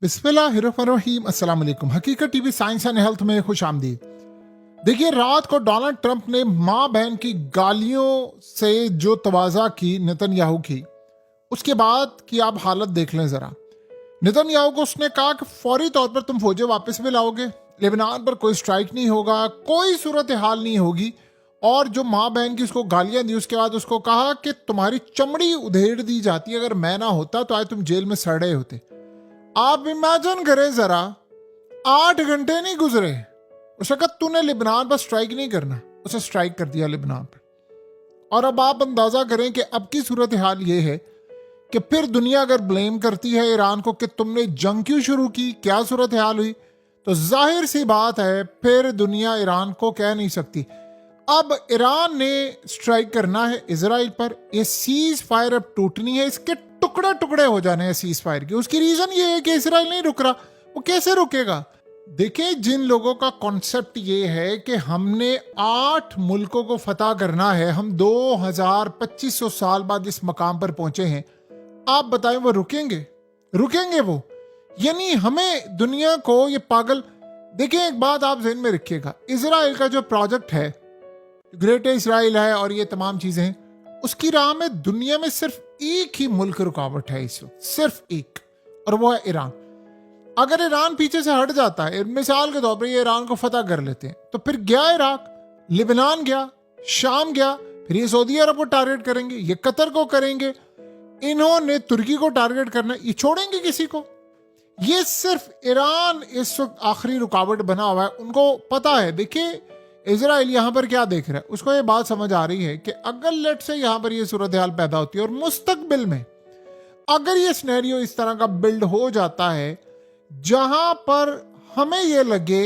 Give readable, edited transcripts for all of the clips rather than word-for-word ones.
बिस्मिल्लाहिर्रहमानिर्रहीम। अस्सलाम वालेकुम। हकीकत टीवी साइंस एंड हेल्थ में खुश आमदीद। देखिए, रात को डोनाल्ड ट्रंप ने माँ बहन की गालियों से जो तवाज़ा की नेतन्याहू की, उसके बाद की आप हालत देख लें ज़रा। नेतन्याहू को उसने कहा कि फौरी तौर पर तुम फौजें वापस भी लाओगे, लेबनान पर कोई स्ट्राइक नहीं होगा, कोई सूरत हाल नहीं होगी। और जो माँ बहन की उसको गालियां दी, उसके बाद उसको कहा कि तुम्हारी चमड़ी उधेड़ दी जाती, अगर मैं ना होता तो आज तुम जेल में सड़ रहे होते। आप इमेजिन करें जरा, 8 घंटे नहीं गुजरे, उसने कहा तूने लिबनान पर स्ट्राइक नहीं करना, उसे स्ट्राइक कर दिया लिबनान पर। और अब आप अंदाजा करें कि अब की सूरत हाल ये है कि फिर दुनिया अगर ब्लेम करती है ईरान को कि तुमने जंग क्यों शुरू की, क्या सूरत हाल हुई, तो जाहिर सी बात है फिर दुनिया ईरान को कह नहीं सकती। अब ईरान ने स्ट्राइक करना है इजराइल पर, ये सीज फायर अब टूटनी है, इसके टुकड़े टुकड़े हो जाने हैं सीज फायर के। उसकी रीजन ये है कि इजराइल नहीं रुक रहा, वो कैसे रुकेगा। देखिए, जिन लोगों का कॉन्सेप्ट ये है कि हमने 8 मुल्कों को फतह करना है, हम 2500 साल बाद इस मकाम पर पहुंचे हैं, आप बताएं वो रुकेंगे? रुकेंगे वो? यानी हमें दुनिया को ये पागल। देखिए, एक बात आप ज़हन में रखिएगा, इजराइल का जो प्रोजेक्ट है, ग्रेट इसराइल है और ये तमाम चीजें हैं, उसकी राह में दुनिया में सिर्फ एक ही मुल्क रुकावट है इस वक्त, सिर्फ एक, और वो है ईरान। अगर ईरान पीछे से हट जाता है, मिसाल के तौर पर ये ईरान को फतह कर लेते हैं, तो फिर गया इराक, लिबनान गया, शाम गया, फिर ये सऊदी अरब को टारगेट करेंगे, ये कतर को करेंगे, इन्होंने तुर्की को टारगेट करना, ये छोड़ेंगे किसी को? ये सिर्फ ईरान इस वक्त आखिरी रुकावट बना हुआ है, उनको पता है। देखिए, इजराइल यहां पर क्या देख रहा है, उसको ये बात समझ आ रही है कि अगर लेट से यहां पर ये सूरत हाल पैदा होती है और मुस्तकबिल में अगर ये सिनेरियो इस तरह का बिल्ड हो जाता है जहां पर हमें ये लगे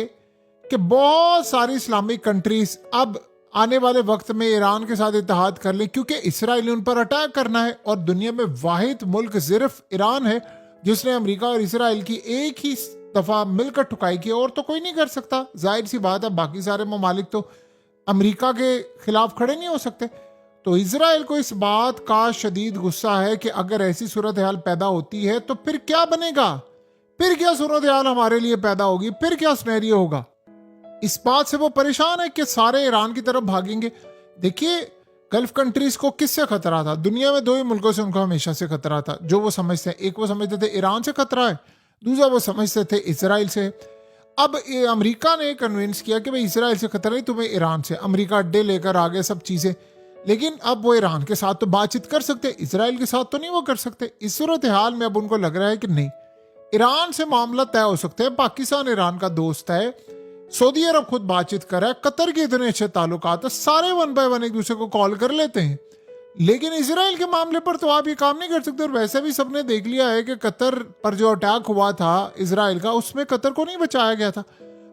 कि बहुत सारी इस्लामिक कंट्रीज अब आने वाले वक्त में ईरान के साथ इत्तेहाद कर लें, क्योंकि इसराइल ने उन पर अटैक करना है और दुनिया में वाहिद मुल्क सिर्फ ईरान है जिसने अमेरिका और इसराइल की एक ही दफा मिलकर ठुकाई की, और तो कोई नहीं कर सकता। जाहिर सी बात है, बाकी सारे ममालिक तो अमेरिका के खिलाफ खड़े नहीं हो सकते। तो इसराइल को इस बात का शदीद गुस्सा है कि अगर ऐसी सूरत हाल पैदा होती है तो फिर क्या बनेगा, फिर क्या सूरत हाल हमारे लिए पैदा होगी, फिर क्या सिनेरियो होगा। इस बात से वो परेशान है कि सारे ईरान की तरफ भागेंगे। देखिए, गल्फ कंट्रीज को किससे खतरा था? दुनिया में 2 ही मुल्कों से उनको हमेशा से खतरा था, जो वो समझते हैं। एक वो समझते थे ईरान से खतरा है, दूसरा वो समझते थे इसराइल से। अब अमेरिका ने कन्विंस किया कि भाई इसराइल से खतरा नहीं, तुम्हें ईरान से। अमेरिका अड्डे लेकर आ गए, सब चीज़ें। लेकिन अब वो ईरान के साथ तो बातचीत कर सकते, इसराइल के साथ तो नहीं वो कर सकते। इस सूरत हाल में अब उनको लग रहा है कि नहीं, ईरान से मामला तय हो सकते हैं। पाकिस्तान ईरान का दोस्त है, सऊदी अरब खुद बातचीत कर रहा है, कतर के इतने अच्छे ताल्लुकात है, सारे 1 बाय 1 एक दूसरे को कॉल कर लेते हैं। लेकिन इसराइल के मामले पर तो आप ये काम नहीं कर सकते। और वैसे भी सबने देख लिया है कि कतर पर जो अटैक हुआ था इसराइल का, उसमें कतर को नहीं बचाया गया था।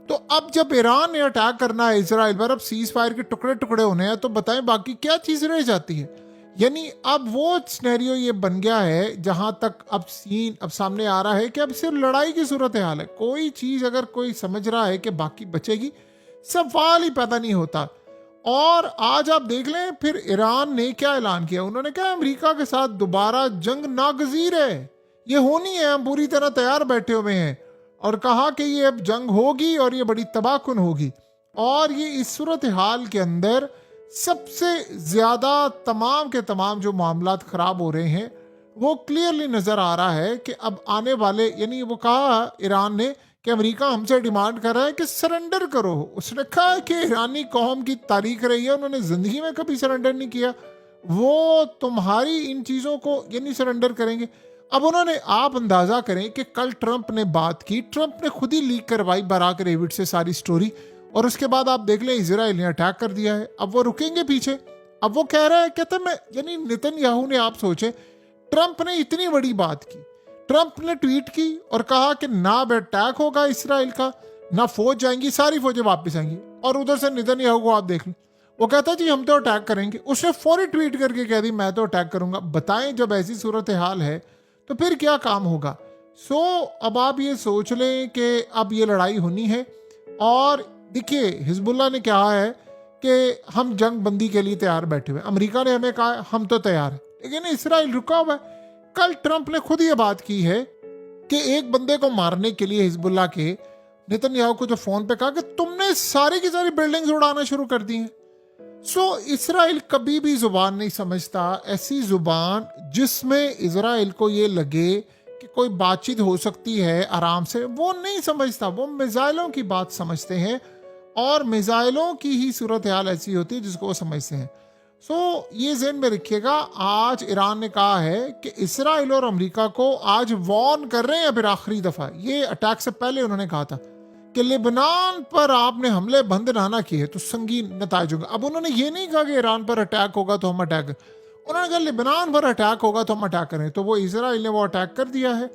तो अब जब ईरान ने अटैक करना है इसराइल पर, अब सीज फायर के टुकड़े टुकड़े होने हैं, तो बताएं बाकी क्या चीज रह जाती है। यानी अब वो सिनेरियो ये बन गया है जहां तक अब सीन अब सामने आ रहा है कि अब सिर्फ लड़ाई की सूरत हाल है। कोई चीज अगर कोई समझ रहा है कि बाकी बचेगी, सवाल ही पैदा नहीं होता। और आज आप देख लें फिर ईरान ने क्या ऐलान किया, उन्होंने कहा अमेरिका के साथ दोबारा जंग नागजीर है, ये होनी है, हम पूरी तरह तैयार बैठे हुए हैं। और कहा कि ये अब जंग होगी और ये बड़ी तबाहकुन होगी। और ये इस सूरत हाल के अंदर सबसे ज्यादा तमाम के तमाम जो मामलात खराब हो रहे हैं, वो क्लियरली नजर आ रहा है कि अब आने वाले, यानी वो कहा ईरान ने कि अमेरिका हमसे डिमांड कर रहा है कि सरेंडर करो। उसने कहा कि ईरानी कौम की तारीख रही है, उन्होंने जिंदगी में कभी सरेंडर नहीं किया, वो तुम्हारी इन चीज़ों को यानी सरेंडर करेंगे। अब उन्होंने, आप अंदाज़ा करें कि कल ट्रंप ने बात की, ट्रंप ने खुद ही लीक करवाई बराक रेविड से सारी स्टोरी, और उसके बाद आप देख लें इसराइल ने अटैक कर दिया है। अब वो रुकेंगे पीछे? अब वो कह रहा है, कहते मैं, यानी नेतन्याहू ने, आप सोचे, ट्रंप ने इतनी बड़ी बात की, ट्रंप ने ट्वीट की और कहा कि ना अटैक होगा इसराइल का, ना फौज जाएंगी, सारी फौजें वापस आएंगी। और उधर से नेतन्याहू को आप देख लें, वो कहता जी हम तो अटैक करेंगे। उसने फौरी ट्वीट करके कह दी मैं तो अटैक करूंगा। बताएं, जब ऐसी सूरत हाल है तो फिर क्या काम होगा। अब आप ये सोच लें कि अब ये लड़ाई होनी है। और देखिए, हिजबुल्लाह ने कहा है कि हम जंग बंदी के लिए तैयार बैठे हुए, अमेरिका ने हमें कहा हम तो तैयार है, लेकिन इसराइल रुका हुआ है। कल ट्रंप ने खुद ये बात की है कि एक बंदे को मारने के लिए हिजबुल्लाह के नेतन्याहू को जो फोन पे कहा कि तुमने सारी की सारी बिल्डिंग्स उड़ाना शुरू कर दी हैं। सो इसराइल कभी भी जुबान नहीं समझता, ऐसी जुबान जिसमें इसराइल को ये लगे कि कोई बातचीत हो सकती है आराम से, वो नहीं समझता। वो मिसाइलों की बात समझते हैं और मिसाइलों की ही सूरत हाल ऐसी होती है जिसको वो समझते हैं। सो ये ज़हन में रखिएगा, आज ईरान ने कहा है कि इसराइल और अमेरिका को आज वॉर्न कर रहे हैं फिर आखिरी दफ़ा। ये अटैक से पहले उन्होंने कहा था कि लेबनान पर आपने हमले बंद ना किए तो संगीन नताइज होंगे। अब उन्होंने ये नहीं कहा कि ईरान पर अटैक होगा तो हम अटैक, उन्होंने कहा लेबनान पर अटैक होगा तो हम अटैक करें। तो वो इसराइल ने वो अटैक कर दिया है।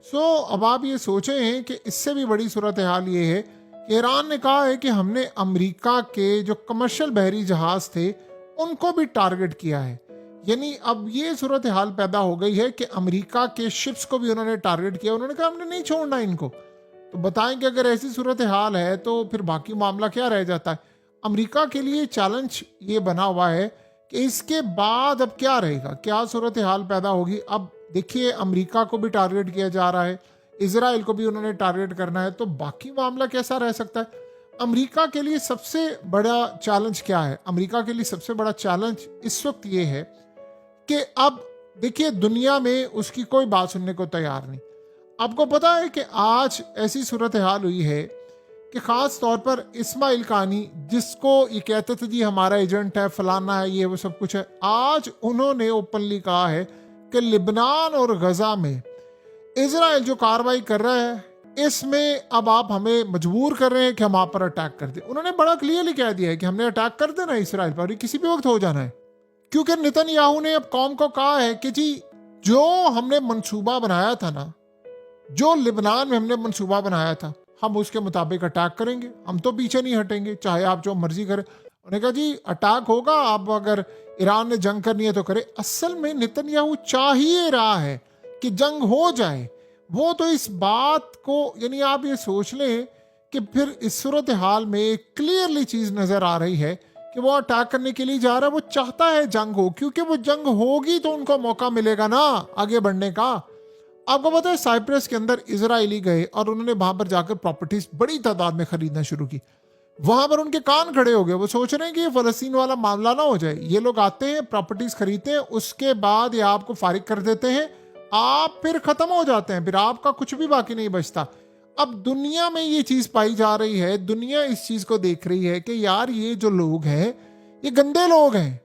सो अब आप ये सोचें कि इससे भी बड़ी सूरत हाल ये है कि ईरान ने कहा है कि हमने अमेरिका के जो कमर्शियल बहरी जहाज थे उनको भी टारगेट किया है। यानी अब ये सूरत हाल पैदा हो गई है कि अमेरिका के शिप्स को भी उन्होंने टारगेट किया। उन्होंने कहा हमने नहीं छोड़ना इनको। तो बताएं कि अगर ऐसी सूरत हाल है तो फिर बाकी मामला क्या रह जाता है। अमेरिका के लिए चैलेंज ये बना हुआ है कि इसके बाद अब क्या रहेगा, क्या सूरत हाल पैदा होगी। अब देखिए अमेरिका को भी टारगेट किया जा रहा है, इसराइल को भी उन्होंने टारगेट करना है, तो बाकी मामला कैसा रह सकता है। अमेरिका के लिए सबसे बड़ा चैलेंज क्या है? अमेरिका के लिए सबसे बड़ा चैलेंज इस वक्त ये है कि अब देखिए दुनिया में उसकी कोई बात सुनने को तैयार नहीं। आपको पता है कि आज ऐसी सूरत हाल हुई है कि ख़ास तौर पर इस्माइल कानी, जिसको ये कहते थे जी हमारा एजेंट है, फलाना है, ये वो सब कुछ है, आज उन्होंने ओपनली कहा है कि लिबनान और गजा में इजराइल जो कार्रवाई कर रहा है इसमें अब आप हमें मजबूर कर रहे हैं कि हम आप पर अटैक कर दें। उन्होंने बड़ा क्लियरली कह दिया है कि हमने अटैक कर देना है इसराइल पर, किसी भी वक्त हो जाना है। क्योंकि नेतन्याहू ने अब कौम को कहा है कि जी जो हमने मंसूबा बनाया था ना, जो लिबनान में हमने मंसूबा बनाया था, हम उसके मुताबिक अटैक करेंगे, हम तो पीछे नहीं हटेंगे, चाहे आप जो मर्जी करें। उन्होंने कहा जी अटैक होगा, आप अगर ईरान ने जंग करनी है तो करे। असल में नेतन्याहू चाह ही रहा है कि जंग हो जाए। वो तो इस बात को, यानी आप ये सोच लें कि फिर इस सूरत हाल में क्लियरली चीज नजर आ रही है कि वो अटैक करने के लिए जा रहा है। वो चाहता है जंग हो, क्योंकि वो जंग होगी तो उनको मौका मिलेगा ना आगे बढ़ने का। आपको पता है साइप्रस के अंदर इजरायली गए और उन्होंने वहां पर जाकर प्रॉपर्टीज बड़ी तादाद में खरीदना शुरू की। वहां पर उनके कान खड़े हो गए। वो सोच रहे हैं कि ये फलस्तीन वाला मामला ना हो जाए। ये लोग आते हैं, प्रॉपर्टीज खरीदते हैं, उसके बाद ये आपको फारिग कर देते हैं, आप फिर खत्म हो जाते हैं, फिर आपका कुछ भी बाकी नहीं बचता। अब दुनिया में ये चीज पाई जा रही है, दुनिया इस चीज को देख रही है कि यार ये जो लोग हैं ये गंदे लोग हैं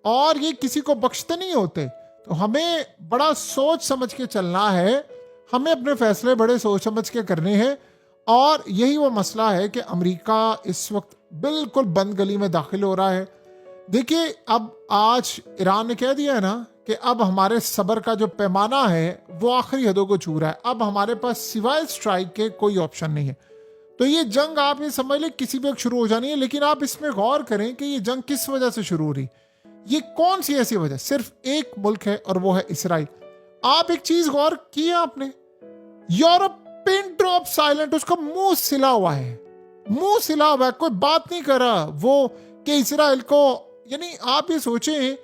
और ये किसी को बख्शते नहीं होते। तो हमें बड़ा सोच समझ के चलना है, हमें अपने फैसले बड़े सोच समझ के करने हैं। और यही वो मसला है कि अमेरिका इस वक्त बिल्कुल बंद गली में दाखिल हो रहा है। देखिए अब आज ईरान ने कह दिया है ना कि अब हमारे सब्र का जो पैमाना है वो आखिरी हदों को छू रहा है। अब हमारे पास सिवाय स्ट्राइक के कोई ऑप्शन नहीं है। तो ये जंग आप ये समझ लें किसी भी वक्त शुरू हो जानी है। लेकिन आप इसमें गौर करें कि ये जंग किस वजह से शुरू हो रही, ये कौन सी ऐसी वजह? सिर्फ एक मुल्क है और वो है इसराइल। आप एक चीज गौर किया आपने, यूरोप पिन ड्रॉप साइलेंट, उसका मुंह सिला हुआ है, मुंह सिला हुआ है, कोई बात नहीं कर रहा वो कि इसराइल को। यानी आप ये सोचें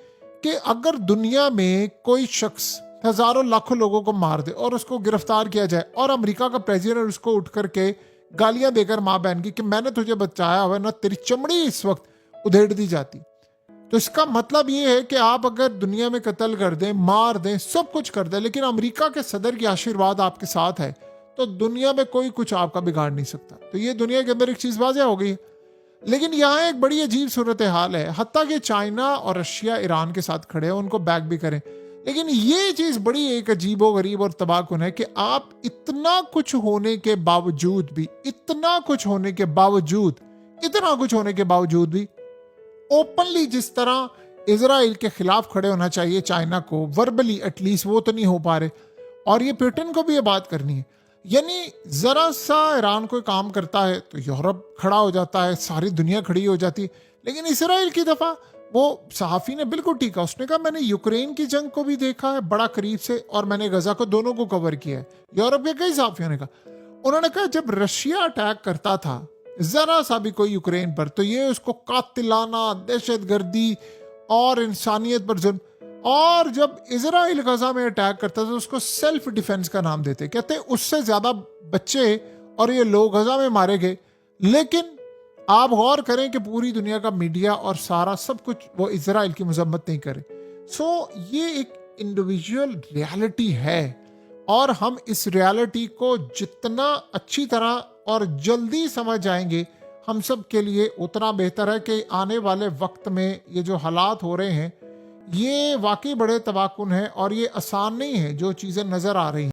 कि अगर दुनिया में कोई शख्स हजारों लाखों लोगों को मार दे और उसको गिरफ्तार किया जाए और अमेरिका का प्रेसिडेंट उसको उठ करके गालियां देकर मां बहन की कि मैंने तुझे बचाया हुआ ना, तेरी चमड़ी इस वक्त उधेड़ दी जाती। तो इसका मतलब ये है कि आप अगर दुनिया में कत्ल कर दें, मार दें, सब कुछ कर दें, लेकिन अमेरिका के सदर की आशीर्वाद आपके साथ है तो दुनिया में कोई कुछ आपका बिगाड़ नहीं सकता। तो ये दुनिया के अंदर एक चीज वाज़ेह हो गई है। लेकिन यहाँ एक बड़ी अजीब सूरत हाल है, हत्ता कि चाइना और रशिया ईरान के साथ खड़े हैं, उनको बैक भी करें। लेकिन ये चीज बड़ी एक अजीबो गरीब और तबाहकुन है कि आप इतना कुछ होने के बावजूद भी, इतना कुछ होने के बावजूद भी ओपनली जिस तरह इजराइल के खिलाफ खड़े होना चाहिए चाइना को, वर्बली एटलीस्ट, वो तो नहीं हो पा रहे। और ये पुतिन को भी ये बात करनी है। यानी जरा सा ईरान कोई काम करता है तो यूरोप खड़ा हो जाता है, सारी दुनिया खड़ी हो जाती है। लेकिन इसराइल की दफा वो सहाफी ने बिल्कुल ठीक है, उसने कहा मैंने यूक्रेन की जंग को भी देखा है बड़ा करीब से और मैंने गजा को, दोनों को कवर किया है। यूरोप के कई सहाफियों ने कहा, उन्होंने कहा जब रशिया अटैक करता था जरा सा भी कोई यूक्रेन पर, तो ये उसको कातिलाना, दहशतगर्दी और इंसानियत पर जुल्म। और जब इजराइल गजा में अटैक करता तो उसको सेल्फ डिफेंस का नाम देते, कहते उससे ज्यादा बच्चे और ये लोग गजा में मारे गए। लेकिन आप गौर करें कि पूरी दुनिया का मीडिया और सारा सब कुछ वो इजराइल की मजम्मत नहीं करे। ये एक इंडिविजुअल रियलिटी है और हम इस रियलिटी को जितना अच्छी तरह और जल्दी समझ जाएंगे हम सब के लिए उतना बेहतर है कि आने वाले वक्त में ये जो हालात हो रहे हैं ये वाकई बड़े तबाहकुन हैं और ये आसान नहीं है जो चीज़ें नज़र आ रही हैं।